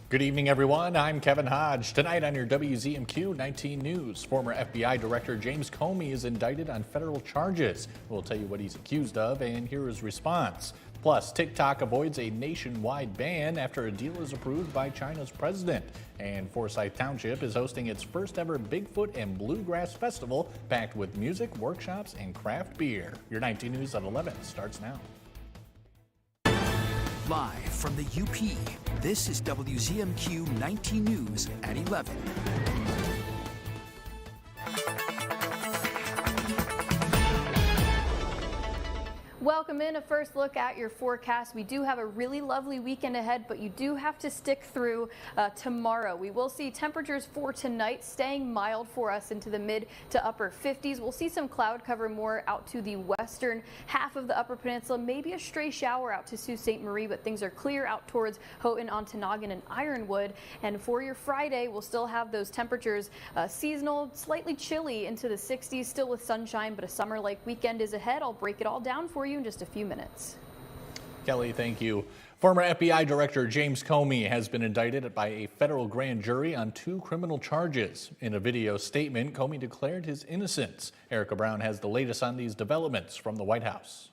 Good evening, everyone. I'm Kevin Hodge. Tonight on your WZMQ 19 News, former FBI Director James Comey is indicted on federal charges. We'll tell you what he's accused of and hear his response. Plus, TikTok avoids a nationwide ban after a deal is approved by China's president. And Forsyth Township is hosting its first ever Bigfoot and Bluegrass Festival, packed with music, workshops, and craft beer. Your 19 News at 11 starts now. Live from the UP, this is WZMQ 19 News at 11. Welcome in. A first look at your forecast. We do have a really lovely weekend ahead, but you do have to stick through tomorrow. We will see temperatures for tonight staying mild for us into the mid to upper 50s. We'll see some cloud cover more out to the western half of the Upper Peninsula, maybe a stray shower out to Sault Ste. Marie, but things are clear out towards Houghton, Ontonagon, and Ironwood. And for your Friday, we'll still have those temperatures seasonal, slightly chilly into the 60s, still with sunshine, but a summer-like weekend is ahead. I'll break it all down for you in just a few minutes. Kelly, thank you. Former FBI Director James Comey has been indicted by a federal grand jury on 2 criminal charges. In a video statement, Comey declared his innocence. Erica Brown has the latest on these developments from the White House.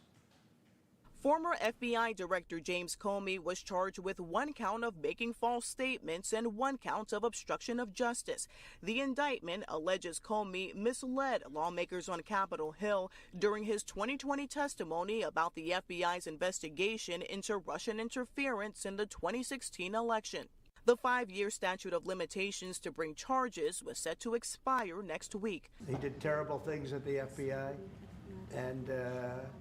Former FBI Director James Comey was charged with 1 count of making false statements and 1 count of obstruction of justice. The indictment alleges Comey misled lawmakers on Capitol Hill during his 2020 testimony about the FBI's investigation into Russian interference in the 2016 election. The 5-year statute of limitations to bring charges was set to expire next week. He did terrible things at the FBI.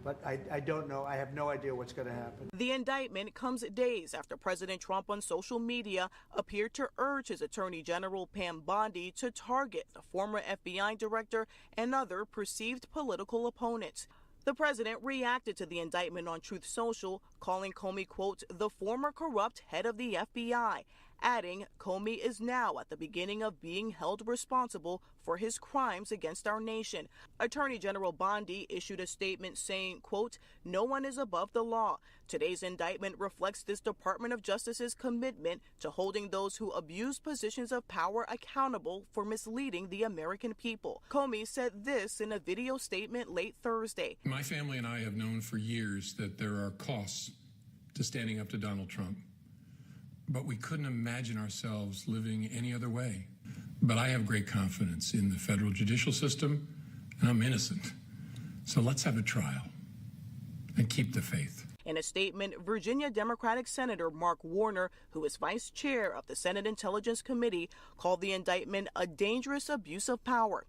But I don't know. I have no idea what's going to happen. The indictment comes days after President Trump on social media appeared to urge his Attorney General Pam Bondi to target the former FBI director and other perceived political opponents. The president reacted to the indictment on Truth Social, calling Comey, quote, the former corrupt head of the FBI, adding Comey is now at the beginning of being held responsible for his crimes against our nation. Attorney General Bondi issued a statement saying, quote, no one is above the law. Today's indictment reflects this Department of Justice's commitment to holding those who abuse positions of power accountable for misleading the American people. Comey said this in a video statement late Thursday. My family and I have known for years that there are costs to standing up to Donald Trump. But we couldn't imagine ourselves living any other way. But I have great confidence in the federal judicial system, and I'm innocent. So let's have a trial and keep the faith. In a statement, Virginia Democratic Senator Mark Warner, who is vice chair of the Senate Intelligence Committee, called the indictment a dangerous abuse of power.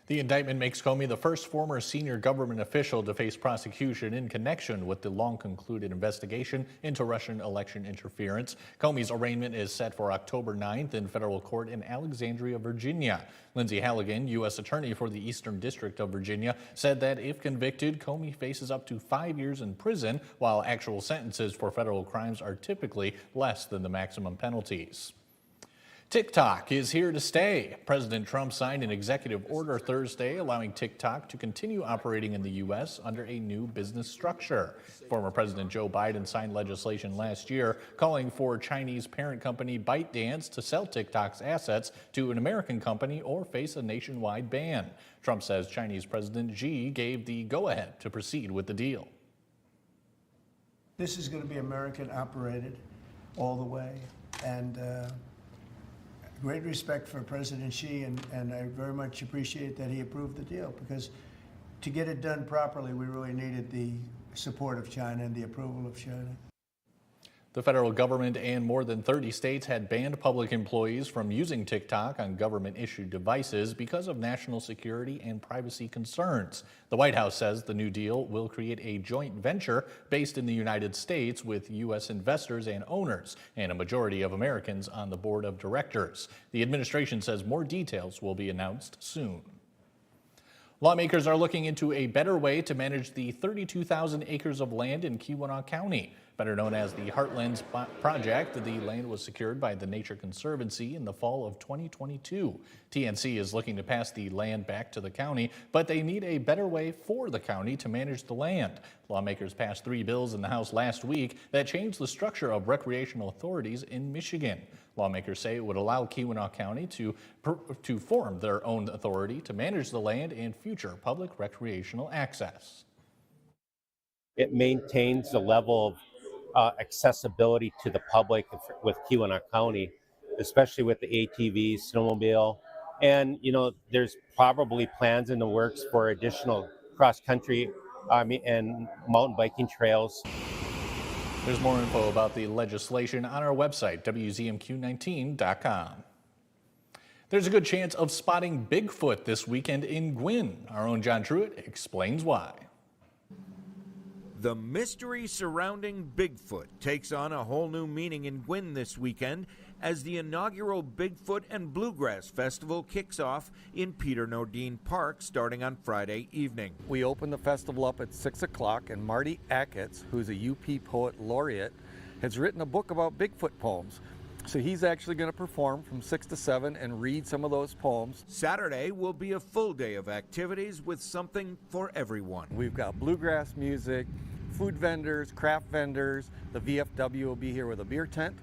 The indictment makes Comey the first former senior government official to face prosecution in connection with the long-concluded investigation into Russian election interference. Comey's arraignment is set for October 9th in federal court in Alexandria, Virginia. Lindsay Halligan, U.S. Attorney for the Eastern District of Virginia, said that if convicted, Comey faces up to 5 years in prison, while actual sentences for federal crimes are typically less than the maximum penalties. TikTok is here to stay. President Trump signed an executive order Thursday allowing TikTok to continue operating in the U.S. under a new business structure. Former President Joe Biden signed legislation last year calling for Chinese parent company ByteDance to sell TikTok's assets to an American company or face a nationwide ban. Trump says Chinese President Xi gave the go-ahead to proceed with the deal. This is going to be American operated all the way. And great respect for President Xi, and I very much appreciate that he approved the deal, because to get it done properly, we really needed the support of China and the approval of China. The federal government and more than 30 states had banned public employees from using TikTok on government-issued devices because of national security and privacy concerns. The White House says the new deal will create a joint venture based in the United States with U.S. investors and owners, and a majority of Americans on the board of directors. The administration says more details will be announced soon. Lawmakers are looking into a better way to manage the 32,000 acres of land in Keweenaw County. Better known as the Heartlands Project, the land was secured by the Nature Conservancy in the fall of 2022. TNC is looking to pass the land back to the county, but they need a better way for the county to manage the land. Lawmakers passed 3 bills in the House last week that changed the structure of recreational authorities in Michigan. Lawmakers say it would allow Keweenaw County to form their own authority to manage the land and future public recreational access. It maintains the level of accessibility to the public with Keweenaw County, especially with the ATV, snowmobile, and there's probably plans in the works for additional cross-country and mountain biking trails. There's more info about the legislation on our website, WZMQ19.com. There's a good chance of spotting Bigfoot this weekend in Gwinn. Our own John Truitt explains why. The mystery surrounding Bigfoot takes on a whole new meaning in Gwinn this weekend as the inaugural Bigfoot and Bluegrass Festival kicks off in Peter Nordine Park starting on Friday evening. We open the festival up at 6 o'clock, and Marty Achatz, who's a UP Poet Laureate, has written a book about Bigfoot poems. So he's actually going to perform from 6 to 7 and read some of those poems. Saturday will be a full day of activities with something for everyone. We've got bluegrass music, food vendors, craft vendors. The VFW will be here with a beer tent.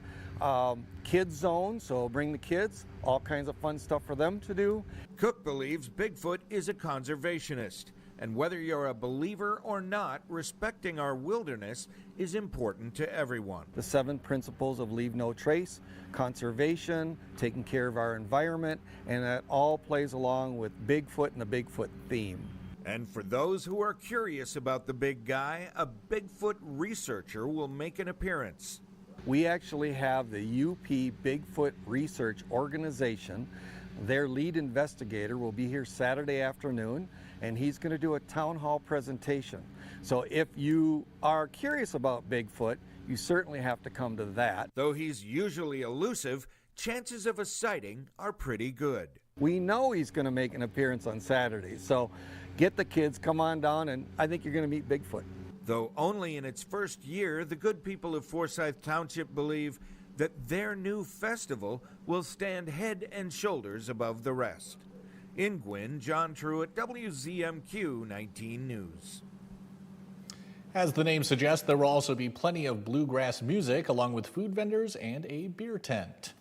Kids zone, so bring the kids, all kinds of fun stuff for them to do. Cook believes Bigfoot is a conservationist, and whether you're a believer or not, respecting our wilderness is important to everyone. The 7 principles of leave no trace, conservation, taking care of our environment, and that all plays along with Bigfoot and the Bigfoot theme. And for those who are curious about the big guy, a Bigfoot researcher will make an appearance. We actually have the UP Bigfoot Research Organization. Their lead investigator will be here Saturday afternoon, and he's going to do a town hall presentation. So if you are curious about Bigfoot, you certainly have to come to that. Though he's usually elusive, chances of a sighting are pretty good. We know he's going to make an appearance on Saturday, so get the kids, come on down, and I think you're going to meet Bigfoot. Though only in its first year, the good people of Forsyth Township believe that their new festival will stand head and shoulders above the rest. In Gwinn, John Truitt, WZMQ 19 News. As the name suggests, there will also be plenty of bluegrass music along with food vendors and a beer tent.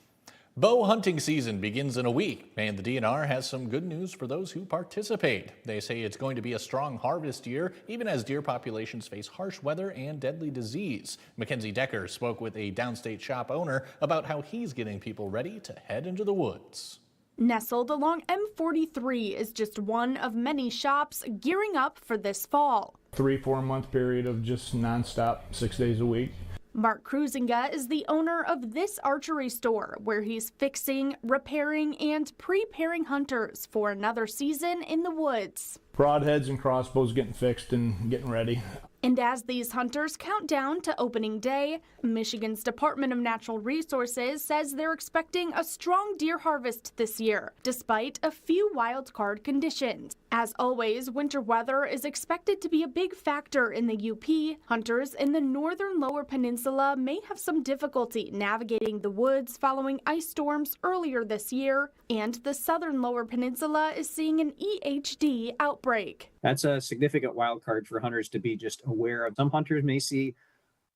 Bow hunting season begins in a week, and the DNR has some good news for those who participate. They say it's going to be a strong harvest year, even as deer populations face harsh weather and deadly disease. Mackenzie Decker spoke with a downstate shop owner about how he's getting people ready to head into the woods. Nestled along M43 is just one of many shops gearing up for this fall. 3-4 month period of just nonstop, 6 days a week. Mark Kruzinga is the owner of this archery store, where he's fixing, repairing, and preparing hunters for another season in the woods. Broadheads and crossbows getting fixed and getting ready. And as these hunters count down to opening day, Michigan's Department of Natural Resources says they're expecting a strong deer harvest this year, despite a few wild card conditions. As always, winter weather is expected to be a big factor in the UP. Hunters in the northern Lower Peninsula may have some difficulty navigating the woods following ice storms earlier this year, and the southern Lower Peninsula is seeing an EHD outbreak. That's a significant wild card for hunters to be just aware of. Some hunters may see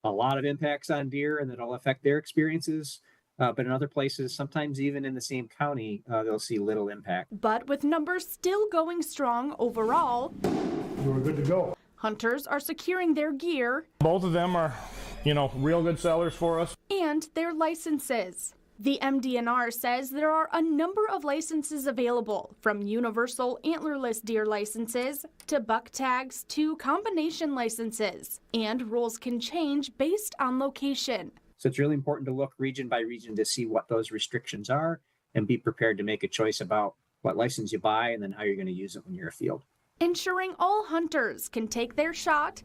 a lot of impacts on deer and that'll affect their experiences. But in other places, sometimes even in the same county, they'll see little impact. But with numbers still going strong overall, We're good to go. hunters are securing their gear. Both of them are, real good sellers for us. And their licenses. The MDNR says there are a number of licenses available, from universal antlerless deer licenses to buck tags to combination licenses, and rules can change based on location. So it's really important to look region by region to see what those restrictions are and be prepared to make a choice about what license you buy and then how you're going to use it when you're afield. Ensuring all hunters can take their shot,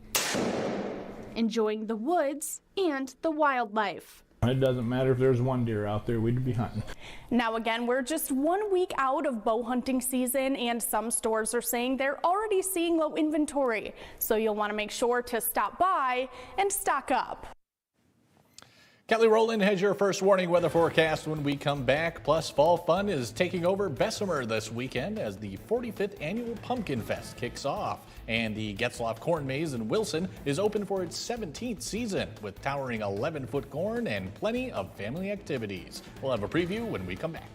enjoying the woods and the wildlife. It doesn't matter if there's one deer out there, we'd be hunting. Now again, we're just 1 week out of bow hunting season, and some stores are saying they're already seeing low inventory. So you'll want to make sure to stop by and stock up. Kelly Rowland has your first warning weather forecast when we come back. Plus, fall fun is taking over Bessemer this weekend as the 45th annual Pumpkin Fest kicks off. And the Getzlaff Corn Maze in Wilson is open for its 17th season with towering 11-foot corn and plenty of family activities. We'll have a preview when we come back.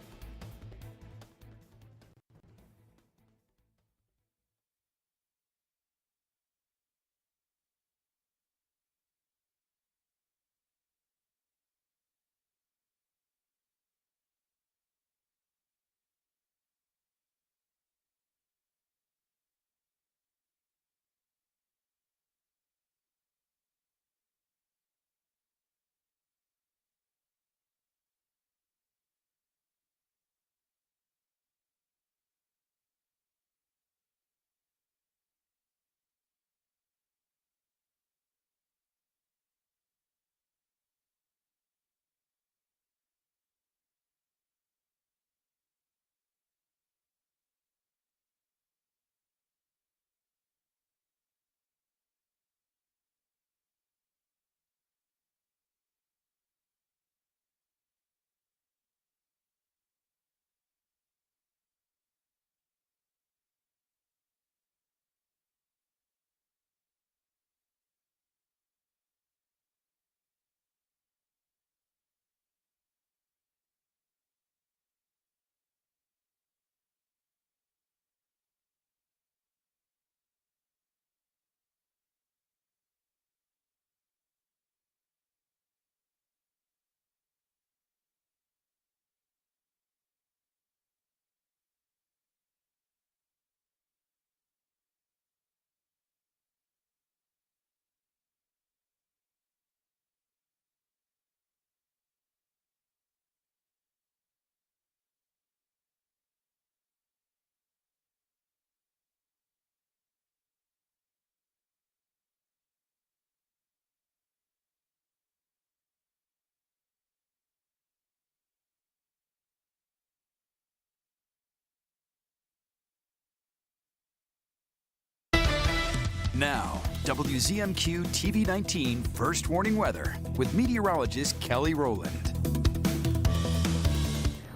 Now, WZMQ TV 19 First Warning Weather with meteorologist Kelly Rowland.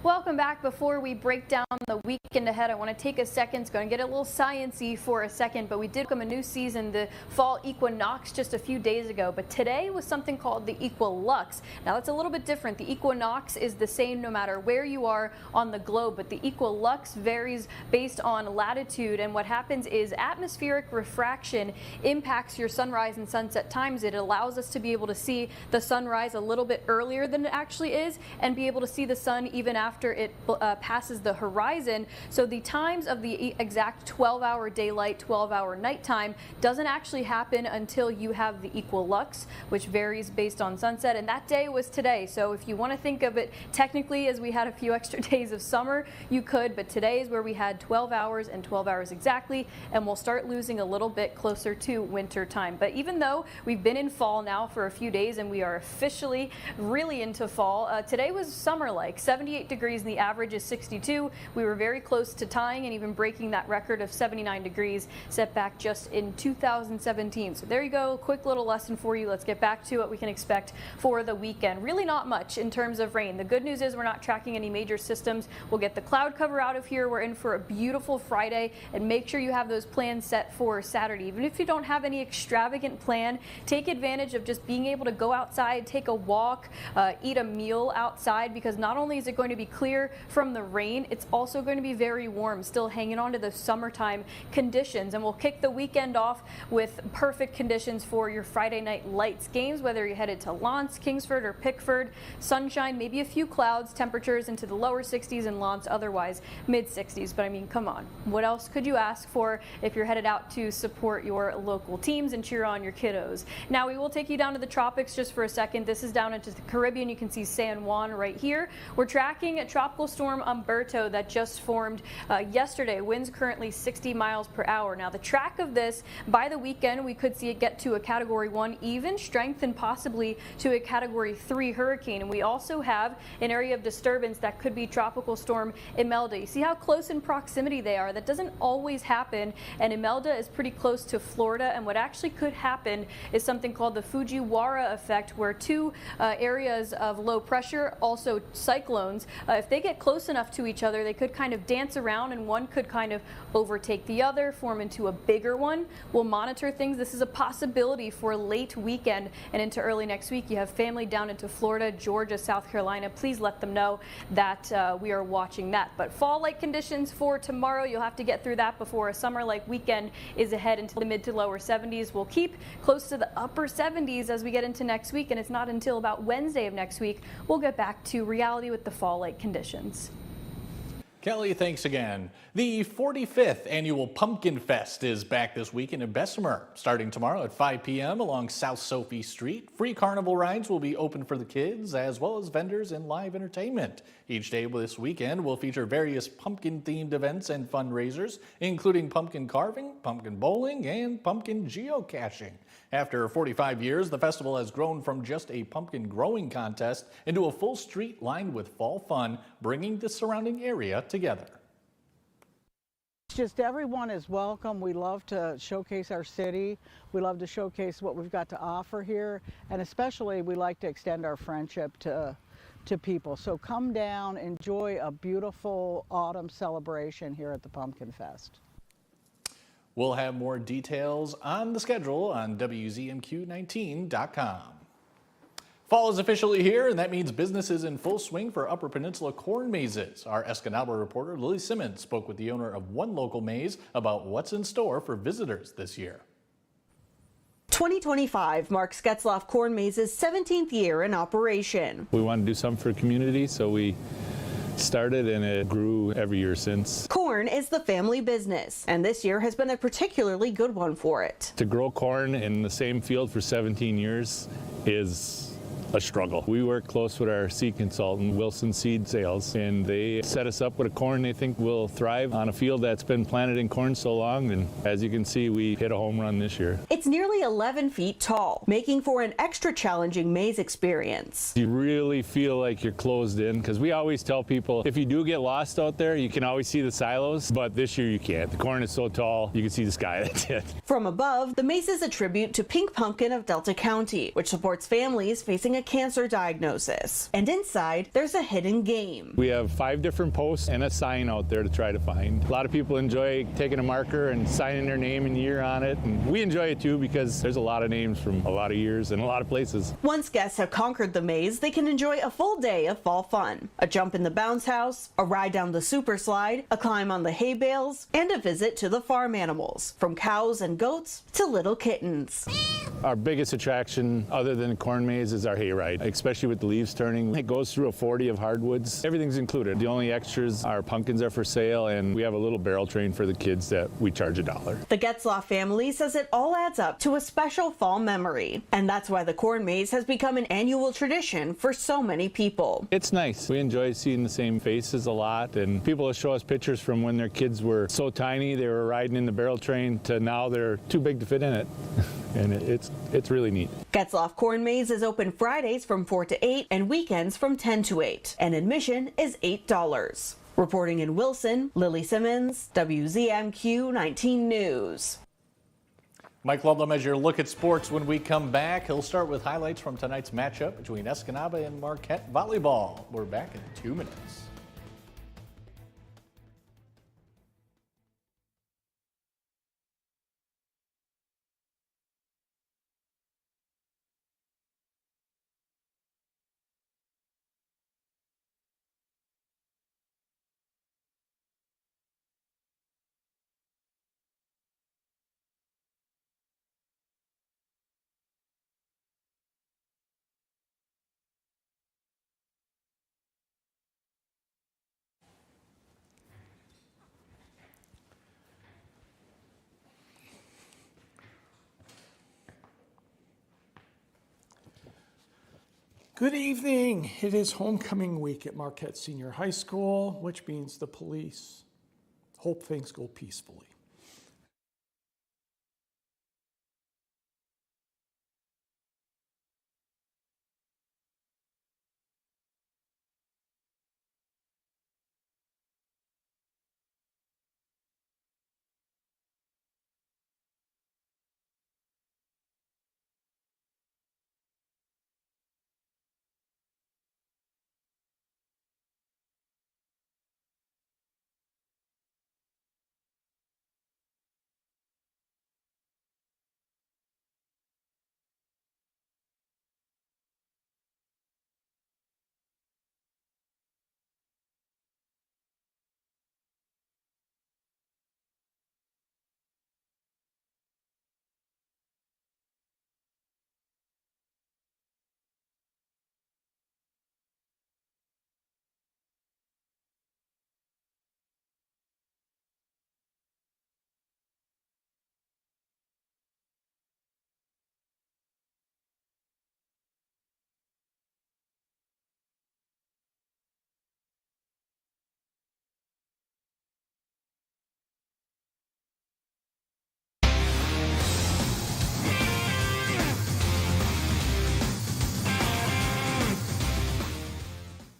Welcome back. Before we break down the weekend ahead, I want to take a second. It's going to get a little science-y for a second, but we did come a new season, the fall equinox, just a few days ago. But today was something called the equilux. Now, it's a little bit different. The equinox is the same no matter where you are on the globe, but the equilux varies based on latitude. And what happens is atmospheric refraction impacts your sunrise and sunset times. It allows us to be able to see the sunrise a little bit earlier than it actually is and be able to see the sun even after it passes the horizon. So the times of the exact 12-hour daylight, 12-hour nighttime doesn't actually happen until you have the equilux, which varies based on sunset. And that day was today. So if you want to think of it technically as we had a few extra days of summer, you could. But today is where we had 12 hours and 12 hours exactly. And we'll start losing a little bit closer to winter time. But even though we've been in fall now for a few days and we are officially really into fall, today was summer-like, 78 degrees. And the average is 62. We were very close to tying and even breaking that record of 79 degrees set back just in 2017. So there you go, quick little lesson for you. Let's get back to what we can expect for the weekend. Really not much in terms of rain. The good news is we're not tracking any major systems. We'll get the cloud cover out of here. We're in for a beautiful Friday, and make sure you have those plans set for Saturday. Even if you don't have any extravagant plan, take advantage of just being able to go outside, take a walk, eat a meal outside, because not only is it going to be clear from the rain, it's also going to be very warm, still hanging on to the summertime conditions. And we'll kick the weekend off with perfect conditions for your Friday night lights games, whether you're headed to Lance, Kingsford, or Pickford. Sunshine, maybe a few clouds, temperatures into the lower 60s, and Lance otherwise mid 60s. But I mean, come on, what else could you ask for if you're headed out to support your local teams and cheer on your kiddos? Now, we will take you down to the tropics just for a second. This is down into the Caribbean. You can see San Juan right here. We're tracking looking at Tropical Storm Umberto that just formed yesterday. Winds currently 60 miles per hour. Now, the track of this, by the weekend, we could see it get to a Category 1, even strengthen possibly to a Category 3 hurricane. And we also have an area of disturbance that could be Tropical Storm Imelda. You see how close in proximity they are? That doesn't always happen, and Imelda is pretty close to Florida, and what actually could happen is something called the Fujiwara effect, where two areas of low pressure, also cyclones, if they get close enough to each other, they could kind of dance around, and one could kind of overtake the other, form into a bigger one. We'll monitor things. This is a possibility for late weekend and into early next week. You have family down into Florida, Georgia, South Carolina. Please let them know that we are watching that. But fall-like conditions for tomorrow, you'll have to get through that before a summer-like weekend is ahead into the mid to lower 70s. We'll keep close to the upper 70s as we get into next week, and it's not until about Wednesday of next week we'll get back to reality with the fall-like conditions. Kelly, thanks again. The 45th Annual Pumpkin Fest is back this weekend in Bessemer. Starting tomorrow at 5 p.m. along South Sophie Street. Free carnival rides will be open for the kids, as well as vendors and live entertainment. Each day this weekend will feature various pumpkin-themed events and fundraisers, including pumpkin carving, pumpkin bowling, and pumpkin geocaching. After 45 years, the festival has grown from just a pumpkin growing contest into a full street lined with fall fun, bringing the surrounding area together. Just everyone is welcome. We love to showcase our city. We love to showcase what we've got to offer here, and especially we like to extend our friendship to people. So come down, enjoy a beautiful autumn celebration here at the Pumpkin Fest. We'll have more details on the schedule on WZMQ19.com. Fall is officially here, and that means business is in full swing for Upper Peninsula corn mazes. Our Escanaba reporter Lily Simmons spoke with the owner of one local maze about what's in store for visitors this year. 2025 marks Getzlaff Corn Maze's 17th year in operation. We want to do something for the community, so we started, and it grew every year since. Corn is the family business, and this year has been a particularly good one for it. To grow corn in the same field for 17 years is a struggle. We work close with our seed consultant, Wilson Seed Sales, and they set us up with a corn they think will thrive on a field that's been planted in corn so long, and as you can see, we hit a home run this year. It's nearly 11 feet tall, making for an extra challenging maze experience. You really feel like you're closed in, because we always tell people, if you do get lost out there, you can always see the silos, but this year you can't. The corn is so tall, you can see the sky, that's it. From above, the maze is a tribute to Pink Pumpkin of Delta County, which supports families facing a cancer diagnosis. And inside, there's a hidden game. We have 5 different posts and a sign out there to try to find. A lot of people enjoy taking a marker and signing their name and year on it, and we enjoy it too because there's a lot of names from a lot of years and a lot of places. Once guests have conquered the maze, they can enjoy a full day of fall fun. A jump in the bounce house, a ride down the super slide, a climb on the hay bales, and a visit to the farm animals, from cows and goats to little kittens. Our biggest attraction, other than the corn maze, is our hayride, especially with the leaves turning. It goes through a 40 of hardwoods. Everything's included. The only extras, our pumpkins are for sale, and we have a little barrel train for the kids that we charge $1. The Getzlaff family says it all adds up to a special fall memory, and that's why the corn maze has become an annual tradition for so many people. It's nice. We enjoy seeing the same faces a lot, and people will show us pictures from when their kids were so tiny they were riding in the barrel train to now they're too big to fit in it. And it's really neat. Getzlaff Corn Maze is open Fridays from 4 to 8 and weekends from 10 to 8, and admission is $8. Reporting in Wilson, Lily Simmons, WZMQ 19 News. Mike Ludlam as your look at sports when we come back. He'll start with highlights from tonight's matchup between Escanaba and Marquette volleyball. We're back in 2 minutes. Good evening. It is homecoming week at Marquette Senior High School, which means the police hope things go peacefully.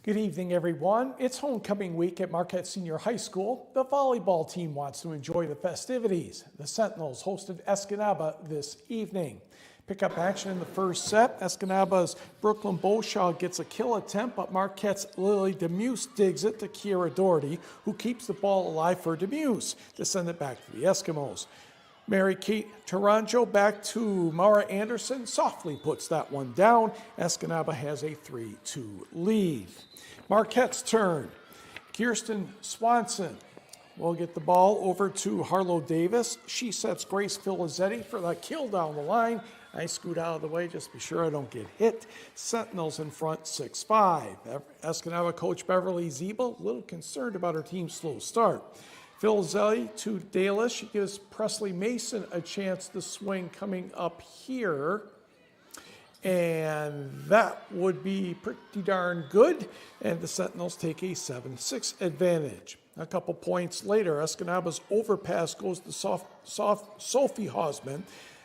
Good evening, everyone. It's homecoming week at Marquette Senior High School. The volleyball team wants to enjoy the festivities. The Sentinels hosted Escanaba this evening. Pick up action in the first set. Escanaba's Brooklyn Beauchamp gets a kill attempt, but Marquette's Lily Demuse digs it to Kiera Doherty, who keeps the ball alive for Demuse to send it back to the Eskimos. Mary Kate Taranjo back to Mara Anderson, softly puts that one down. Escanaba has a 3-2 lead. Marquette's turn. Kirsten Swanson will get the ball over to Harlow Davis. She sets Grace Filizzetti for that kill down the line. I scoot out of the way just to be sure I don't get hit. Sentinels in front 6-5. Escanaba coach Beverly Ziebel, a little concerned about her team's slow start. Filizzetti to Dallas. She gives Presley Mason a chance to swing coming up here. And that would be pretty darn good. And the Sentinels take a 7-6 advantage. A couple points later, Escanaba's overpass goes to Sophie Hausman.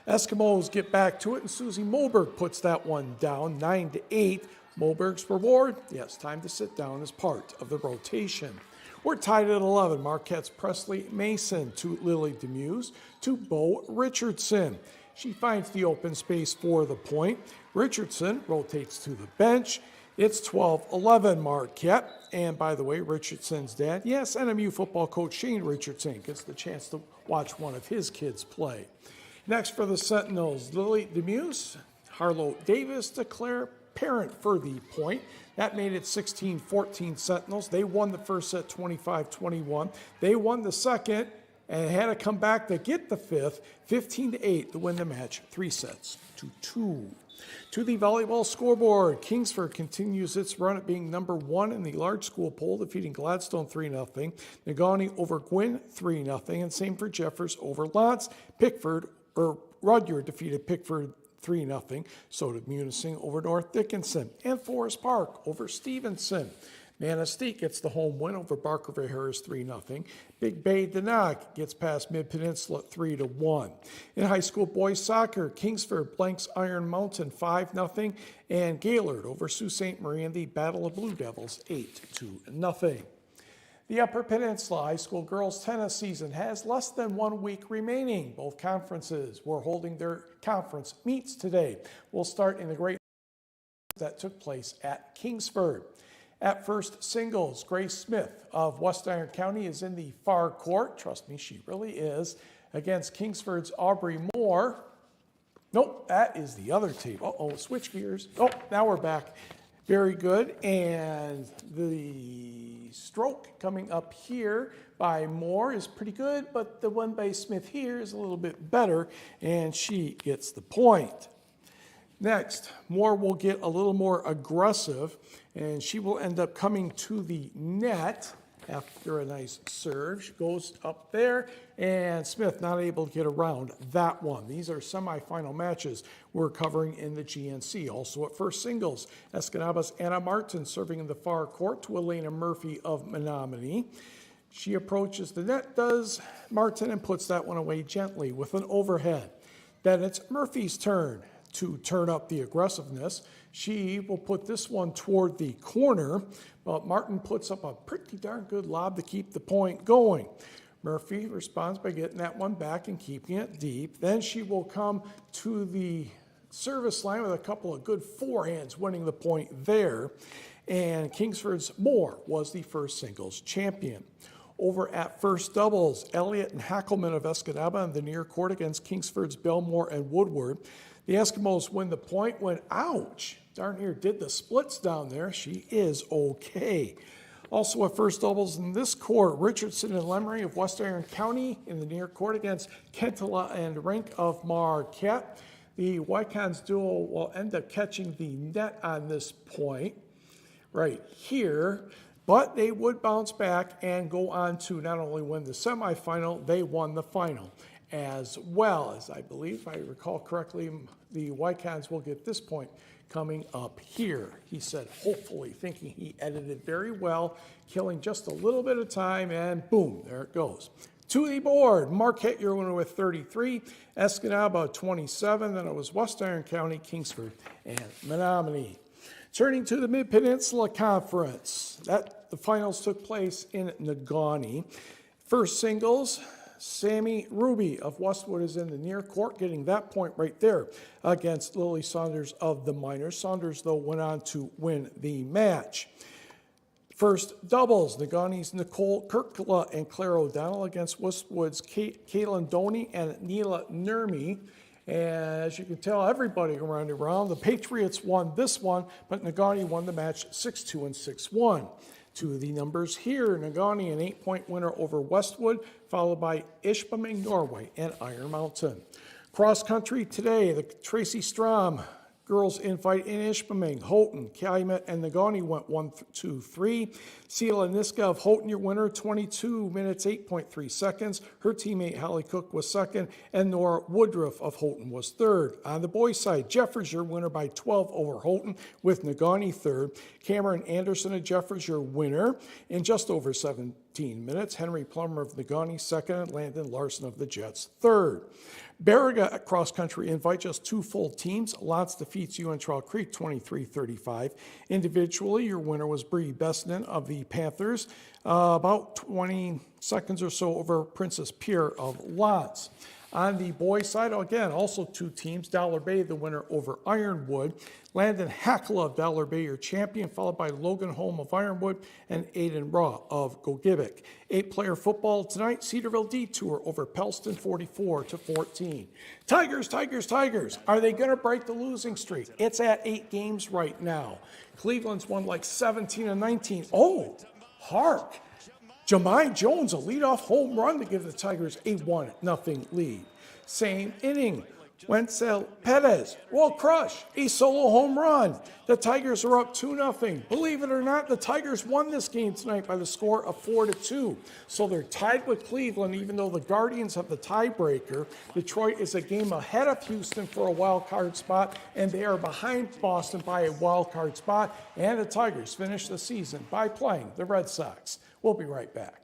Eskimos get back to it, and Susie Moberg puts that one down, 9-8. Moberg's reward? Yes, time to sit down as part of the rotation. We're tied at 11. Marquette's Presley Mason to Lily Demuse to Bo Richardson. She finds the open space for the point. Richardson rotates to the bench. It's 12-11 Marquette. And by the way, Richardson's dad, yes, NMU football coach Shane Richardson gets the chance to watch one of his kids play. Next for the Sentinels, Lily Demuse, Harlow Davis declare parent for the point. That made it 16-14 Sentinels. They won the first set 25-21. They won the second and had to come back to get the fifth, 15-8 to win the match, 3-2. To the volleyball scoreboard, Kingsford continues its run at being number one in the large school poll, defeating Gladstone 3-0, Negaunee over Gwynn 3-0, and same for Jeffers over Lotz. Rudyard defeated Pickford 3-0, so did Munising over North Dickinson, and Forest Park over Stevenson. Manistee gets the home win over Barkerville Harris 3-0. Big Bay Denag gets past Mid-Peninsula 3-1. In high school boys soccer, Kingsford blanks Iron Mountain 5-0, and Gaylord over Sault Ste. Marie in the Battle of Blue Devils 8-0. The Upper Peninsula High School girls tennis season has less than 1 week remaining. Both conferences were holding their conference meets today. We'll start in the great that took place at Kingsford. At first singles, Grace Smith of West Iron County is in the far court. Trust me, she really is. Against Kingsford's Aubrey Moore. Nope, that is the other team. Uh-oh, switch gears. Oh, now we're back. Very good. And the stroke coming up here by Moore is pretty good, but the one by Smith here is a little bit better, and she gets the point. Next, Moore will get a little more aggressive, and she will end up coming to the net after a nice serve. She goes up there, and Smith not able to get around that one. These are semifinal matches we're covering in the GNC. Also at first singles, Escanaba's Anna Martin serving in the far court to Elena Murphy of Menominee. She approaches the net, does Martin, and puts that one away gently with an overhead. Then it's Murphy's turn to turn up the aggressiveness. She will put this one toward the corner, but Martin puts up a pretty darn good lob to keep the point going. Murphy responds by getting that one back and keeping it deep. Then she will come to the service line with a couple of good forehands, winning the point there. And Kingsford's Moore was the first singles champion. Over at first doubles, Elliott and Hackelman of Escanaba in the near court against Kingsford's Belmore and Woodward. The Eskimos win the point when, ouch, darn near did the splits down there. She is okay. Also at first doubles in this court, Richardson and Lemery of West Iron County in the near court against Kentala and Rink of Marquette. The Wycons duo will end up catching the net on this point right here, but they would bounce back and go on to not only win the semifinal, they won the final as well. As I believe, if I recall correctly, the Wycons will get this point coming up here. He said, hopefully, thinking he edited very well, killing just a little bit of time, and boom, there it goes. To the board, Marquette, your winner with 33, Escanaba 27, then it was West Iron County, Kingsford, and Menominee. Turning to the Mid-Peninsula Conference, the finals took place in Negaunee. First singles, Sammy Ruby of Westwood is in the near court, getting that point right there against Lily Saunders of the Miners. Saunders, though, went on to win the match. First doubles, Negaunee's Nicole Kirkla and Claire O'Donnell against Westwood's Caitlin Doney and Neela Nurmi. And as you can tell, everybody around. The Patriots won this one, but Negaunee won the match 6-2 and 6-1. To the numbers here, Negaunee an 8-point winner over Westwood, followed by Ishpeming, Norway, and Iron Mountain. Cross country today, the Tracy Strom girls invite in Ishpeming, Houghton, Calumet, and Negaunee went 1-2-3. Sheila Niska of Houghton, your winner, 22 minutes, 8.3 seconds. Her teammate Holly Cook was second, and Nora Woodruff of Houghton was third. On the boys' side, Jeffers, your winner by 12 over Houghton, with Negaunee third. Cameron Anderson of Jeffers, your winner, in just over 17 minutes. Henry Plummer of Negaunee second, and Landon Larson of the Jets third. Baraga at cross country invite just two full teams. Lots defeats UN Trail Creek 23-35. Individually, your winner was Bree Bessnan of the Panthers, about 20 seconds or so over Princess Pierre of Lots. On the boys' side, again, also two teams. Dollar Bay, the winner over Ironwood. Landon Hackla of Dollar Bay, your champion, followed by Logan Holm of Ironwood and Aiden Raw of Gogibic. 8-player football tonight. Cedarville Detour over Pelston 44-14. Tigers, Tigers, Tigers. Are they going to break the losing streak? It's at 8 games right now. Cleveland's won like 17-19. Oh, hark. Jemai Jones, a leadoff home run to give the Tigers a 1-0 lead. Same inning, Wenzel Perez will crush a solo home run. The Tigers are up 2-0. Believe it or not, the Tigers won this game tonight by the score of 4-2. So they're tied with Cleveland, even though the Guardians have the tiebreaker. Detroit is a game ahead of Houston for a wild card spot, and they are behind Boston by a wild card spot. And the Tigers finish the season by playing the Red Sox. We'll be right back.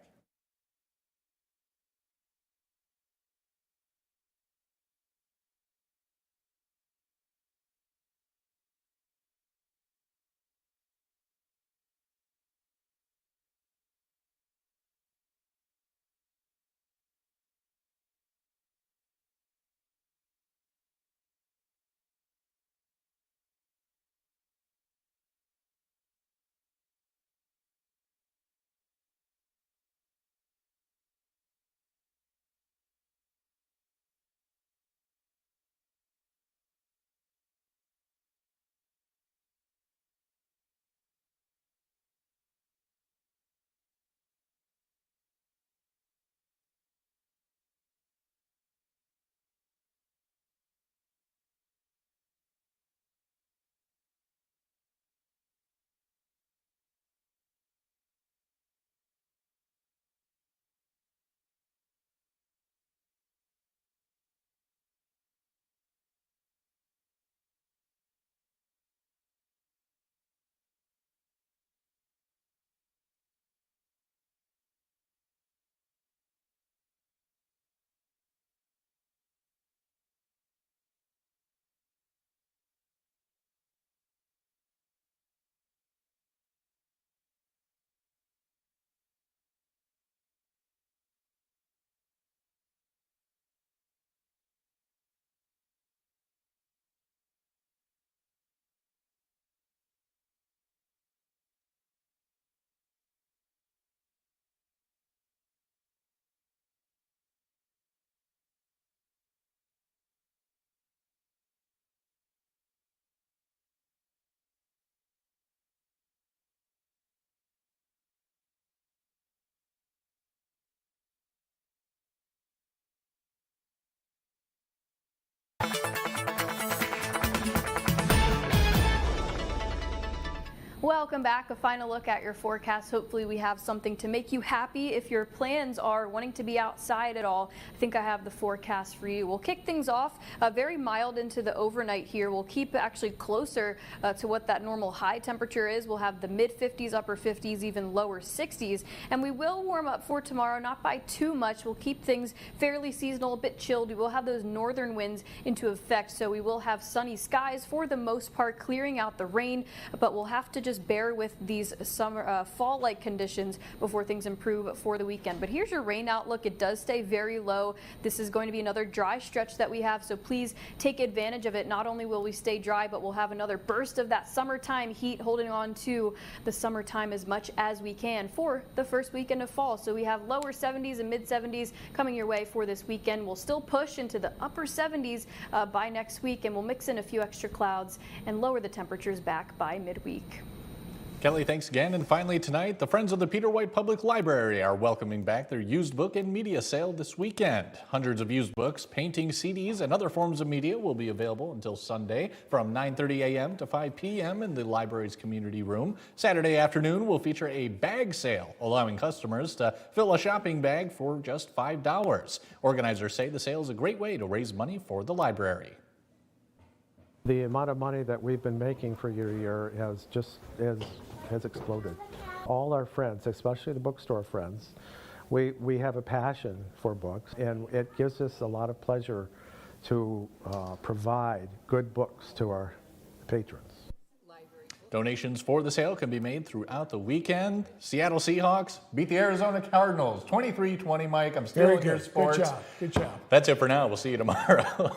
Welcome back. A final look at your forecast. Hopefully we have something to make you happy if your plans are wanting to be outside at all. I think I have the forecast for you. We'll kick things off very mild into the overnight here. We'll keep actually closer to what that normal high temperature is. We'll have the mid 50s, upper 50s, even lower 60s. And we will warm up for tomorrow, not by too much. We'll keep things fairly seasonal, a bit chilled. We will have those northern winds into effect, so we will have sunny skies for the most part, clearing out the rain, but we'll have to just bear with these summer fall-like conditions before things improve for the weekend. But here's your rain outlook. It does stay very low. This is going to be another dry stretch that we have, so please take advantage of it. Not only will we stay dry, but we'll have another burst of that summertime heat, holding on to the summertime as much as we can for the first weekend of fall. So we have lower 70s and mid 70s coming your way for this weekend. We'll still push into the upper 70s by next week, and we'll mix in a few extra clouds and lower the temperatures back by midweek. Kelly, thanks again. And finally tonight, the Friends of the Peter White Public Library are welcoming back their used book and media sale this weekend. Hundreds of used books, paintings, CDs, and other forms of media will be available until Sunday from 9:30 a.m. to 5 p.m. in the library's community room. Saturday afternoon will feature a bag sale, allowing customers to fill a shopping bag for just $5. Organizers say the sale is a great way to raise money for the library. The amount of money that we've been making for year has exploded. All our friends, especially the bookstore friends, we have a passion for books, and it gives us a lot of pleasure to provide good books to our patrons. Donations for the sale can be made throughout the weekend. Seattle Seahawks beat the Arizona Cardinals 23-20, Mike. I'm still in your sports. Good job. Good job. That's it for now. We'll see you tomorrow.